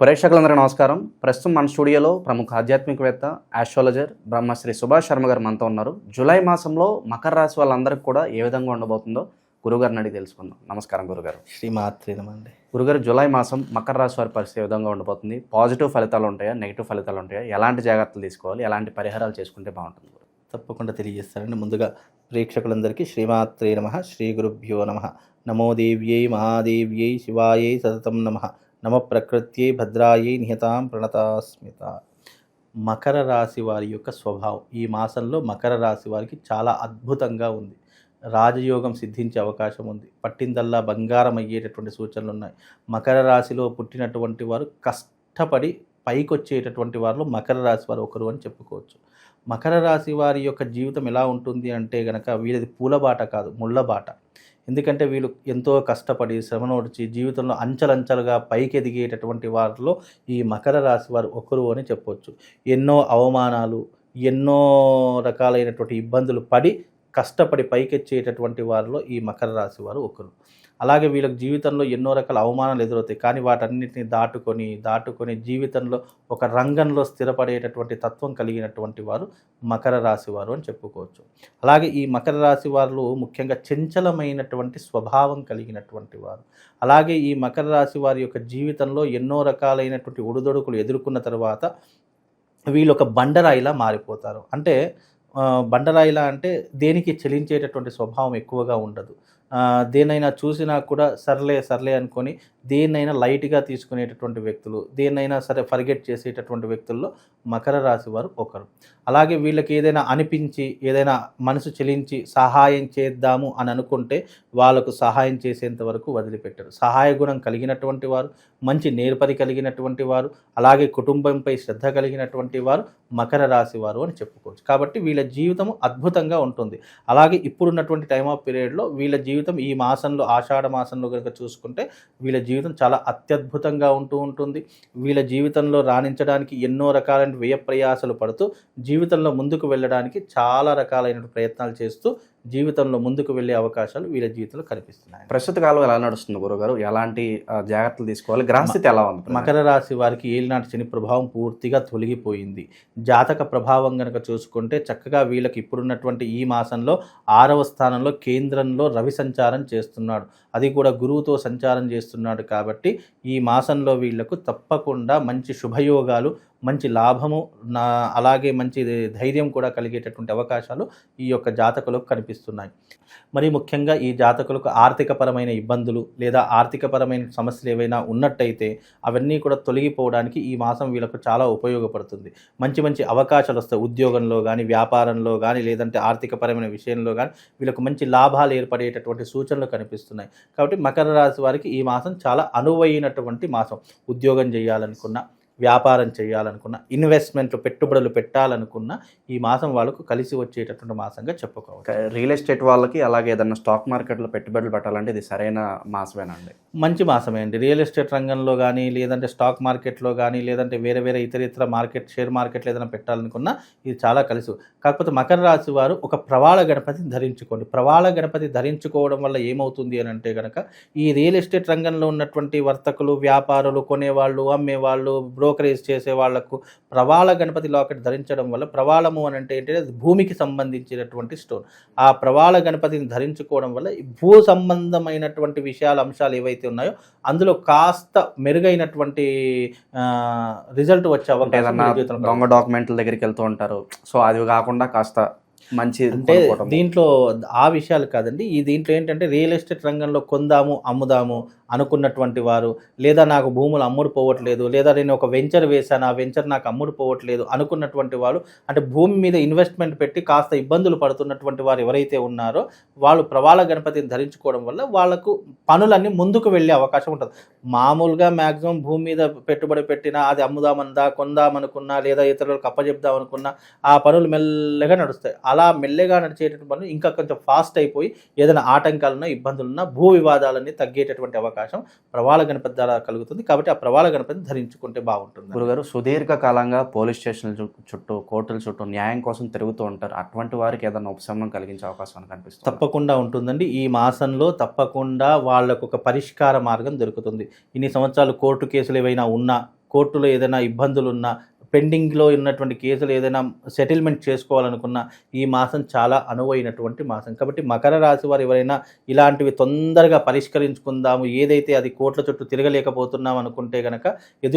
ప్రేక్షకులందరికీ నమస్కారం. ప్రస్తుతం మన స్టూడియోలో ప్రముఖ ఆధ్యాత్మికవేత్త, ఆస్ట్రాలజర్ బ్రహ్మశ్రీ సుభాష్ శర్మ గారు మనతో ఉన్నారు. జూలై మాసంలో మకర రాశి వాళ్ళందరికీ కూడా ఏ విధంగా ఉండబోతుందో గురుగారిని అడిగి తెలుసుకుందాం. నమస్కారం గురుగారు. శ్రీమాత్రే నమః అండి. గురుగారు, జూలై మాసం మకర రాశి వారి పరిస్థితి ఏ విధంగా ఉండబోతుంది? పాజిటివ్ ఫలితాలు ఉంటాయా, నెగిటివ్ ఫలితాలు ఉంటాయా? ఎలాంటి జాగ్రత్తలు తీసుకోవాలి, ఎలాంటి పరిహారాలు చేసుకుంటే బాగుంటుంది? తప్పకుండా తెలియజేస్తానండి. ముందుగా ప్రేక్షకులందరికీ శ్రీమాత్రే నమః, శ్రీ గురుభ్యో నమః. నమో దేవ్యై మహాదేవ్యై శివాయై సతతం నమః. నమ ప్రకృత్యై భద్రాయై నిహతాం ప్రణతాస్మిత. మకర రాశి వారి యొక్క స్వభావం ఈ మాసంలో మకర రాశి వారికి చాలా అద్భుతంగా ఉంది. రాజయోగం సిద్ధించే అవకాశం ఉంది. పట్టిందల్లా బంగారం అయ్యేటటువంటి సూచనలు ఉన్నాయి. మకర రాశిలో పుట్టినటువంటి వారు కష్టపడి పైకొచ్చేటటువంటి వారిలో మకర రాశి వారు ఒకరు అని చెప్పుకోవచ్చు. మకర రాశి వారి యొక్క జీవితం ఎలా ఉంటుంది అంటే గనక వీళ్ళది పూలబాట కాదు, ముళ్ళబాట. ఎందుకంటే వీళ్ళు ఎంతో కష్టపడి శ్రమనోడ్చి జీవితంలో అంచెలంచెలుగా పైకి ఎదిగేటటువంటి వారిలో ఈ మకర రాశి వారు ఒకరు అని చెప్పవచ్చు. ఎన్నో అవమానాలు, ఎన్నో రకాలైనటువంటి ఇబ్బందులు పడి కష్టపడి పైకెచ్చేటటువంటి వారిలో ఈ మకర రాశి వారు ఒకరు. అలాగే వీళ్ళకి జీవితంలో ఎన్నో రకాల అవమానాలు ఎదురవుతాయి, కానీ వాటన్నిటిని దాటుకొని జీవితంలో ఒక రంగంలో స్థిరపడేటటువంటి తత్వం కలిగినటువంటి వారు మకర రాశి వారు అని చెప్పుకోవచ్చు. అలాగే ఈ మకర రాశి వారు ముఖ్యంగా చంచలమైనటువంటి స్వభావం కలిగినటువంటి వారు. అలాగే ఈ మకర రాశి వారి యొక్క జీవితంలో ఎన్నో రకాలైనటువంటి ఒడిదొడుకులు ఎదుర్కొన్న తర్వాత వీళ్ళు ఒక బండరాయిలా మారిపోతారు. అంటే బండరాయిలా అంటే దేనికి చెలించేటటువంటి స్వభావం ఎక్కువగా ఉండదు. దేన్నైనా చూసినా కూడా సర్లే అనుకొని దేన్నైనా లైట్గా తీసుకునేటటువంటి వ్యక్తులు, దేన్నైనా సరే ఫర్గెట్ చేసేటటువంటి వ్యక్తుల్లో మకర రాశి వారు ఒకరు. అలాగే వీళ్ళకి ఏదైనా అనిపించి, ఏదైనా మనసు చెలించి సహాయం చేద్దాము అని అనుకుంటే వాళ్ళకు సహాయం చేసేంత వరకు వదిలిపెట్టరు. సహాయ గుణం కలిగినటువంటి వారు, మంచి నేర్పరి కలిగినటువంటి వారు, అలాగే కుటుంబంపై శ్రద్ధ కలిగినటువంటి వారు మకర రాశి వారు అని చెప్పుకోవచ్చు. కాబట్టి వీళ్ళ జీవితం అద్భుతంగా ఉంటుంది. అలాగే ఇప్పుడున్నటువంటి టైమ్ ఆఫ్ పీరియడ్లో వీళ్ళ జీవితం ఈ మాసంలో, ఆషాఢ మాసంలో కనుక చూసుకుంటే వీళ్ళ జీవితం చాలా అత్యద్భుతంగా ఉంటుంది. వీళ్ళ జీవితంలో రాణించడానికి ఎన్నో రకాలైన వ్యయ ప్రయాసాలు పడుతూ జీవితంలో ముందుకు వెళ్ళడానికి చాలా రకాలైన ప్రయత్నాలు చేస్తూ జీవితంలో ముందుకు వెళ్ళే అవకాశాలు వీళ్ళ జీవితంలో కనిపిస్తున్నాయి. ప్రస్తుత కాలం ఎలా నడుస్తుంది గురుగారు? ఎలాంటి జాగ్రత్తలు తీసుకోవాలి? గ్రహస్థితి ఎలా ఉంది? మకర రాశి వారికి ఏలినాటి శని ప్రభావం పూర్తిగా తొలగిపోయింది. జాతక ప్రభావం కనుక చూసుకుంటే చక్కగా వీళ్ళకి ఇప్పుడున్నటువంటి ఈ మాసంలో 6వ స్థానంలో కేంద్రంలో రవి సంచారం చేస్తున్నాడు. అది కూడా గురువుతో సంచారం చేస్తున్నాడు. కాబట్టి ఈ మాసంలో వీళ్లకు తప్పకుండా మంచి శుభయోగాలు, మంచి లాభము, అలాగే మంచి ధైర్యం కూడా కలిగేటటువంటి అవకాశాలు ఈ యొక్క జాతకులకు కనిపిస్తున్నాయి. మరి ముఖ్యంగా ఈ జాతకులకు ఆర్థికపరమైన ఇబ్బందులు లేదా ఆర్థికపరమైన సమస్యలు ఏవైనా ఉన్నట్టయితే అవన్నీ కూడా తొలగిపోవడానికి ఈ మాసం వీళ్ళకు చాలా ఉపయోగపడుతుంది. మంచి అవకాశాలు వస్తాయి. ఉద్యోగంలో కానీ, వ్యాపారంలో కానీ, లేదంటే ఆర్థికపరమైన విషయంలో కానీ వీళ్ళకు మంచి లాభాలు ఏర్పడేటటువంటి సూచనలు కనిపిస్తున్నాయి. కాబట్టి మకర రాశి వారికి ఈ మాసం చాలా అనువైనటువంటి మాసం. ఉద్యోగం చేయాలనుకున్న, వ్యాపారం చేయాలనుకున్న, ఇన్వెస్ట్మెంట్లు పెట్టుబడులు పెట్టాలనుకున్న ఈ మాసం వాళ్ళకు కలిసి వచ్చేటటువంటి మాసంగా చెప్పుకోవచ్చు. రియల్ ఎస్టేట్ వాళ్ళకి, అలాగే ఏదన్నా స్టాక్ మార్కెట్లో పెట్టుబడులు పెట్టాలంటే ఇది సరైన మాసమేనండి? మంచి మాసమే అండి. రియల్ ఎస్టేట్ రంగంలో కానీ, లేదంటే స్టాక్ మార్కెట్లో కానీ, లేదంటే వేరే ఇతర మార్కెట్, షేర్ మార్కెట్లో ఏదైనా పెట్టాలనుకున్నా ఇది చాలా కలిసి. కాకపోతే మకర రాశి వారు ఒక ప్రవాళ గణపతిని ధరించుకోండి. ప్రవాళ గణపతి ధరించుకోవడం వల్ల ఏమవుతుంది అని అంటే కనుక ఈ రియల్ ఎస్టేట్ రంగంలో ఉన్నటువంటి వర్తకులు, వ్యాపారులు, కొనేవాళ్ళు, అమ్మేవాళ్ళు, బ్రోకరేజ్ చేసే వాళ్లకు ప్రవాళ గణపతి లాకెట్ ధరించడం వల్ల, ప్రవాళము అని అంటే ఏంటంటే భూమికి సంబంధించినటువంటి స్టోన్, ఆ ప్రవాళ గణపతిని ధరించుకోవడం వల్ల భూ సంబంధమైనటువంటి విషయాలు, అంశాలు ఏవైతే ఉన్నాయో అందులో కాస్త మెరుగైనటువంటి రిజల్ట్ వచ్చే అవకాశం. దొంగ డాక్యుమెంట్ల దగ్గరికి వెళ్తూ ఉంటారు, సో అది కాకుండా కాస్త మంచి అంటే దీంట్లో ఆ విషయాలు కాదండి. ఈ దీంట్లో ఏంటంటే రియల్ ఎస్టేట్ రంగంలో కొందాము, అమ్ముదాము అనుకున్నటువంటి వారు, లేదా నాకు భూములు అమ్ముడు పోవట్లేదు, లేదా నేను ఒక వెంచర్ వేశాను, ఆ వెంచర్ నాకు అమ్ముడు పోవట్లేదు అనుకున్నటువంటి వారు, అంటే భూమి మీద ఇన్వెస్ట్మెంట్ పెట్టి కాస్త ఇబ్బందులు పడుతున్నటువంటి వారు ఎవరైతే ఉన్నారో వాళ్ళు ప్రవాళ గణపతిని ధరించుకోవడం వల్ల వాళ్ళకు పనులన్నీ ముందుకు వెళ్ళే అవకాశం ఉంటుంది. మామూలుగా మ్యాక్సిమం భూమి మీద పెట్టుబడి పెట్టినా, అది అమ్ముదామన్నా, కొందామనుకున్నా, లేదా ఇతరులకు అప్పచెప్దామనుకున్నా ఆ పనులు మెల్లగా నడుస్తాయి. అలా మెల్లగా నడిచేటటువంటి పనులు ఇంకా కొంచెం ఫాస్ట్ అయిపోయి ఏదైనా ఆటంకాలున్నా, ఇబ్బందులున్నా భూ వివాదాలన్నీ తగ్గేటటువంటి అవకాశం ప్రవాళ గణపతి ద్వారా కలుగుతుంది. కాబట్టి ఆ ప్రవాళ గణపతిని ధరించుకుంటే బాగుంటుంది. గురుగారు, సుదీర్ఘకాలంగా పోలీస్ స్టేషన్ల చుట్టూ, కోర్టుల చుట్టూ న్యాయం కోసం తిరుగుతూ ఉంటారు. అటువంటి వారికి ఏదైనా ఉపశమనం కలిగించే అవకాశం కనిపిస్తుంది? తప్పకుండా ఉంటుందండి. ఈ మాసంలో తప్పకుండా వాళ్ళకు ఒక పరిష్కార మార్గం దొరుకుతుంది. ఇన్ని సంవత్సరాలు కోర్టు కేసులు ఏవైనా ఉన్నా కోర్టులో ఏదైనా ఇబ్బందులున్నా, పెండింగ్లో ఉన్నటువంటి కేసులు ఏదైనా సెటిల్మెంట్ చేసుకోవాలనుకున్న ఈ మాసం చాలా అనువైనటువంటి మాసం. కాబట్టి మకర రాశి వారు ఎవరైనా ఇలాంటివి తొందరగా పరిష్కరించుకుందాము, ఏదైతే అది కోట్ల చుట్టూ తిరగలేకపోతున్నాం అనుకుంటే గనక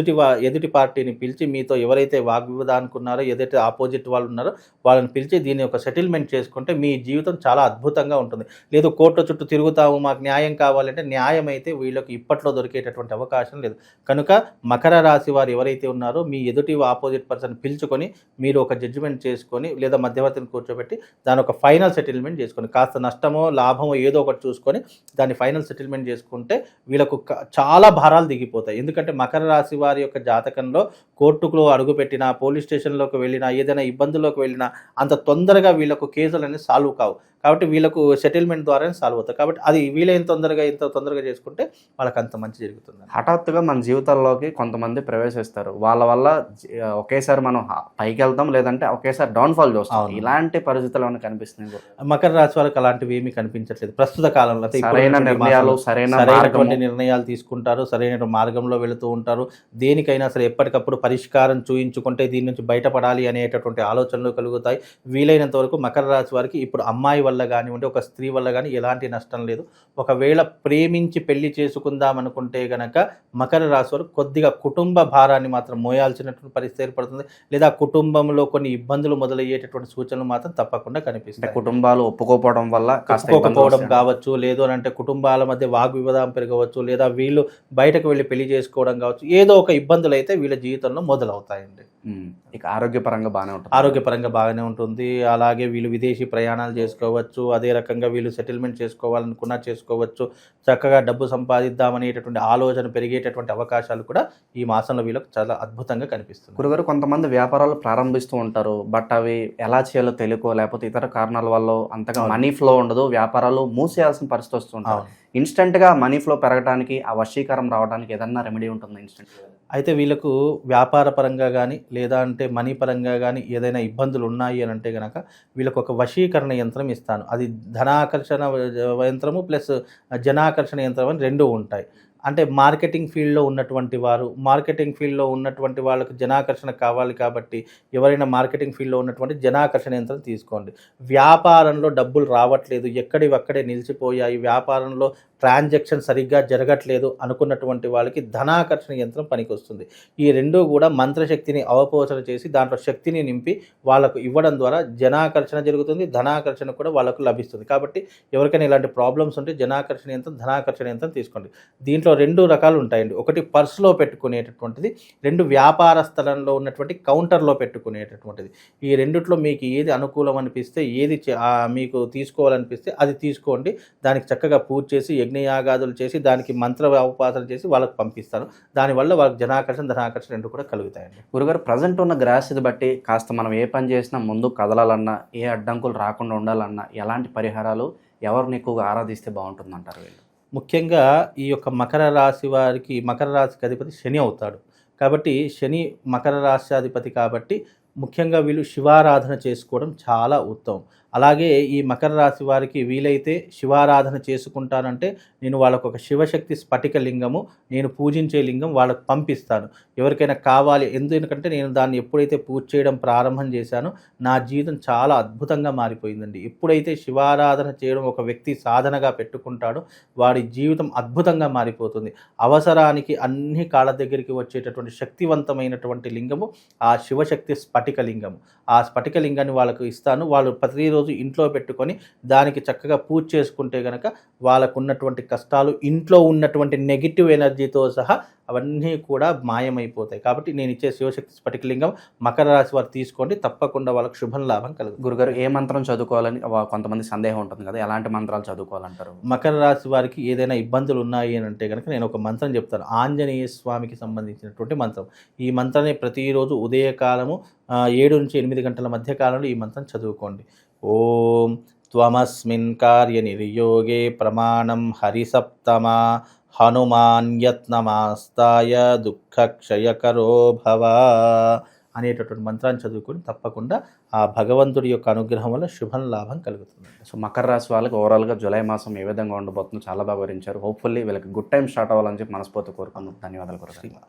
ఎదుటి పార్టీని పిలిచి మీతో ఎవరైతే వాగ్వివాదానికి ఉన్నారో, ఏదైతే ఆపోజిట్ వాళ్ళు ఉన్నారో వాళ్ళని పిలిచి దీన్ని ఒక సెటిల్మెంట్ చేసుకుంటే మీ జీవితం చాలా అద్భుతంగా ఉంటుంది. లేదు కోర్టుల చుట్టూ తిరుగుతాము, మాకు న్యాయం కావాలంటే న్యాయం అయితే వీళ్ళకి ఇప్పట్లో దొరికేటటువంటి అవకాశం లేదు. కనుక మకర రాశి వారు ఎవరైతే ఉన్నారో మీ ఎదుటి ఆపోజిట్ పర్సన్ పిలుచుకొని మీరు ఒక జడ్జిమెంట్ చేసుకొని లేదా మధ్యవర్తిని కూర్చోబెట్టి దాని ఒక ఫైనల్ సెటిల్మెంట్ చేసుకొని కాస్త నష్టమో లాభమో ఏదో ఒకటి చూసుకొని దాన్ని ఫైనల్ సెటిల్మెంట్ చేసుకుంటే వీళ్ళకు చాలా భారాలు దిగిపోతాయి. ఎందుకంటే మకర రాశి వారి యొక్క జాతకంలో కోర్టులో అడుగుపెట్టినా, పోలీస్ స్టేషన్లోకి వెళ్ళినా, ఏదైనా ఇబ్బందుల్లోకి వెళ్ళినా అంత తొందరగా వీళ్ళకు కేసులు అనేవి సాల్వ్ కావు. కాబట్టి వీళ్ళకు సెటిల్మెంట్ ద్వారానే సాల్వ్ అవుతాయి. కాబట్టి అది వీలైన ఎంత తొందరగా చేసుకుంటే వాళ్ళకి అంత మంచి జరుగుతుంది. హఠాత్తుగా మన జీవితాల్లోకి కొంతమంది ప్రవేశిస్తారు. వాళ్ళ వల్ల ఒకేసారి మనం పైకి వెళ్తాం, లేదంటే ఒకేసారి డౌన్ఫాల్ చూస్తాం. ఇలాంటి పరిస్థితులు ఏమైనా కనిపిస్తున్నాయి? మకర రాశి వాళ్ళకి అలాంటివి ఏమీ కనిపించట్లేదు ప్రస్తుత కాలంలో. సరైన నిర్ణయాలు, సరైనటువంటి నిర్ణయాలు తీసుకుంటారు, సరైన మార్గంలో వెళుతూ ఉంటారు. దేనికైనా సరే ఎప్పటికప్పుడు పరిష్కారం చూయించుకుంటే దీని నుంచి బయటపడాలి అనేటటువంటి ఆలోచనలు కలుగుతాయి. వీలైనంత వరకు మకర రాశి వారికి ఇప్పుడు అమ్మాయి వల్ల కానివ్వండి, ఒక స్త్రీ వల్ల కానీ ఎలాంటి నష్టం లేదు. ఒకవేళ ప్రేమించి పెళ్లి చేసుకుందాం అనుకుంటే గనక మకర రాశి వారు కొద్దిగా కుటుంబ భారాన్ని మాత్రం మోయాల్సినటువంటి పరిస్థితి ఏర్పడుతుంది. లేదా కుటుంబంలో కొన్ని ఇబ్బందులు మొదలయ్యేటటువంటి సూచనలు మాత్రం తప్పకుండా కనిపిస్తాయి. కుటుంబాలు ఒప్పుకోకపోవడం వల్ల కావచ్చు, లేదు అని అంటే కుటుంబాల మధ్య వాగ్వివాదం పెరగవచ్చు, లేదా వీళ్ళు బయటకు వెళ్ళి పెళ్లి చేసుకోవడం కావచ్చు, ఏదో ఒక ఇబ్బందులు అయితే వీళ్ళ జీవితంలో మొదలవుతాయండి. ఇక ఆరోగ్యపరంగా బాగానే ఉంటుంది. అలాగే వీళ్ళు విదేశీ ప్రయాణాలు చేసుకోవచ్చు, అదే రకంగా వీళ్ళు సెటిల్మెంట్ చేసుకోవాలనుకున్నా చేసుకోవచ్చు. చక్కగా డబ్బు సంపాదిద్దామనేటటువంటి ఆలోచన పెరిగేటటువంటి అవకాశాలు కూడా ఈ మాసంలో వీళ్ళకి చాలా అద్భుతంగా కనిపిస్తుంది. గురుగారు, కొంతమంది వ్యాపారాలు ప్రారంభిస్తూ ఉంటారు, బట్ అవి ఎలా చేయాలో తెలియకో లేకపోతే ఇతర కారణాల వల్ల అంతగా మనీ ఫ్లో ఉండదు, వ్యాపారాలు మూసేయాల్సిన పరిస్థితి వస్తుంటారు. ఇన్స్టెంట్గా మనీ ఫ్లో పెరగడానికి, ఆ వశీకరం రావడానికి ఏదన్నా రెమెడీ ఉంటుంది ఇన్స్టెంట్? అయితే వీళ్ళకు వ్యాపార పరంగా కానీ లేదా అంటే మనీ పరంగా కానీ ఏదైనా ఇబ్బందులు ఉన్నాయి అని అంటే కనుక వీళ్ళకు ఒక వశీకరణ యంత్రం ఇస్తాను. అది ధనాకర్షణ యంత్రము ప్లస్ జనాకర్షణ యంత్రం అని రెండు ఉంటాయి. అంటే మార్కెటింగ్ ఫీల్డ్లో ఉన్నటువంటి వాళ్ళకు జనాకర్షణ కావాలి కాబట్టి ఎవరైనా మార్కెటింగ్ ఫీల్డ్లో ఉన్నటువంటి జనాకర్షణ యంత్రం తీసుకోండి. వ్యాపారంలో డబ్బులు రావట్లేదు, ఎక్కడివక్కడే నిలిచిపోయాయి, వ్యాపారంలో ట్రాన్సాక్షన్ సరిగ్గా జరగట్లేదు అనుకున్నటువంటి వాళ్ళకి ధనాకర్షణ యంత్రం పనికి వస్తుంది. ఈ రెండూ కూడా మంత్రశక్తిని అవపోసన చేసి దాంట్లో శక్తిని నింపి వాళ్ళకు ఇవ్వడం ద్వారా జనాకర్షణ జరుగుతుంది, ధనాకర్షణ కూడా వాళ్ళకు లభిస్తుంది. కాబట్టి ఎవరికైనా ఇలాంటి ప్రాబ్లమ్స్ ఉంటే జనాకర్షణ యంత్రం, ధనాకర్షణ యంత్రం తీసుకోండి. దీంట్లో రెండు రకాలు ఉంటాయండి. ఒకటి పర్సులో పెట్టుకునేటటువంటిది, రెండు వ్యాపార స్థలంలో ఉన్నటువంటి కౌంటర్లో పెట్టుకునేటటువంటిది. ఈ రెండిట్లో మీకు ఏది అనుకూలం అనిపిస్తే, ఏది మీకు తీసుకోవాలనిపిస్తే అది తీసుకోండి. దానికి చక్కగా పూజ చేసి యజ్ఞయాగాదులు చేసి దానికి మంత్ర ఉపాసన చేసి వాళ్ళకి పంపిస్తాను. దానివల్ల వాళ్ళకి జనాకర్షణ, ధనాకర్షణ రెండు కూడా కలుగుతాయండి. గురుగారు, ప్రజెంట్ ఉన్న గ్రాస్ని బట్టి కాస్త మనం ఏ పని చేసినా ముందు కదలాలన్నా, ఏ అడ్డంకులు రాకుండా ఉండాలన్నా ఎలాంటి పరిహారాలు ఎవరిని ఎక్కువగా ఆరాధిస్తే బాగుంటుందంటారు? వీళ్ళు ముఖ్యంగా ఈ యొక్క మకర రాశి వారికి, మకర రాశికి అధిపతి శని అవుతాడు. కాబట్టి శని మకర రాశ్యాధిపతి కాబట్టి ముఖ్యంగా వీళ్ళు శివారాధన చేసుకోవడం చాలా ఉత్తమం. అలాగే ఈ మకర రాశి వారికి వీలైతే శివారాధన చేసుకుంటానంటే నేను వాళ్ళకు ఒక శివశక్తి స్ఫటిక లింగము, నేను పూజించే లింగం వాళ్ళకు పంపిస్తాను. ఎవరికైనా కావాలి, ఎందుకంటే నేను దాన్ని ఎప్పుడైతే పూజ చేయడం ప్రారంభం చేశానో నా జీవితం చాలా అద్భుతంగా మారిపోయిందండి. ఎప్పుడైతే శివారాధన చేయడం ఒక వ్యక్తి సాధనగా పెట్టుకుంటాడో వాడి జీవితం అద్భుతంగా మారిపోతుంది. అవసరానికి అన్ని కాళ్ళ దగ్గరికి వచ్చేటటువంటి శక్తివంతమైనటువంటి లింగము ఆ శివశక్తి స్ఫటిక లింగము. ఆ స్ఫటిక లింగాన్ని వాళ్ళకు ఇస్తాను. వాళ్ళు ప్రతిరోజు ఇంట్లో పెట్టుకొని దానికి చక్కగా పూజ చేసుకుంటే కనుక వాళ్ళకు ఉన్నటువంటి కష్టాలు, ఇంట్లో ఉన్నటువంటి నెగిటివ్ ఎనర్జీతో సహా అవన్నీ కూడా మాయమైపోతాయి. కాబట్టి నేను ఇచ్చే శివశక్తి స్ఫటికలింగం మకర రాశి వారు తీసుకోండి, తప్పకుండా వాళ్ళకి శుభం లాభం కలుగుతుంది. గురుగారు, ఏ మంత్రం చదువుకోవాలని కొంతమంది సందేహం ఉంటుంది కదా, ఎలాంటి మంత్రాలు చదువుకోవాలంటారు? మకర రాశి వారికి ఏదైనా ఇబ్బందులు ఉన్నాయి అని అంటే కనుక నేను ఒక మంత్రం చెప్తాను. ఆంజనేయ స్వామికి సంబంధించినటువంటి మంత్రం. ఈ మంత్రాన్ని ప్రతిరోజు ఉదయకాలము 7 నుంచి 8 గంటల మధ్య కాలంలో ఈ మంత్రం చదువుకోండి. ఓం త్వమస్మిన్ కార్యనిర్యోగే ప్రమాణం హరిసప్తమా హనుమాన్యత్నమాస్తాయ దుఃఖక్షయకరో భవ అనేటటువంటి మంత్రాన్ని చదువుకొని తప్పకుండా ఆ భగవంతుడి యొక్క అనుగ్రహం వల్ల శుభం లాభం కలుగుతుంది. సో మకర రాశి వాళ్ళకి ఓవరాల్గా జూలై మాసం ఏ విధంగా ఉండబోతుందో చాలా బాగా వివరించారు. హోప్ఫుల్లీ వీళ్ళకి గుడ్ టైం స్టార్ట్ అవ్వాలని చెప్పి మనస్ఫూర్తి కోరుకుందాం. ధన్యవాదాలు గురుగారు.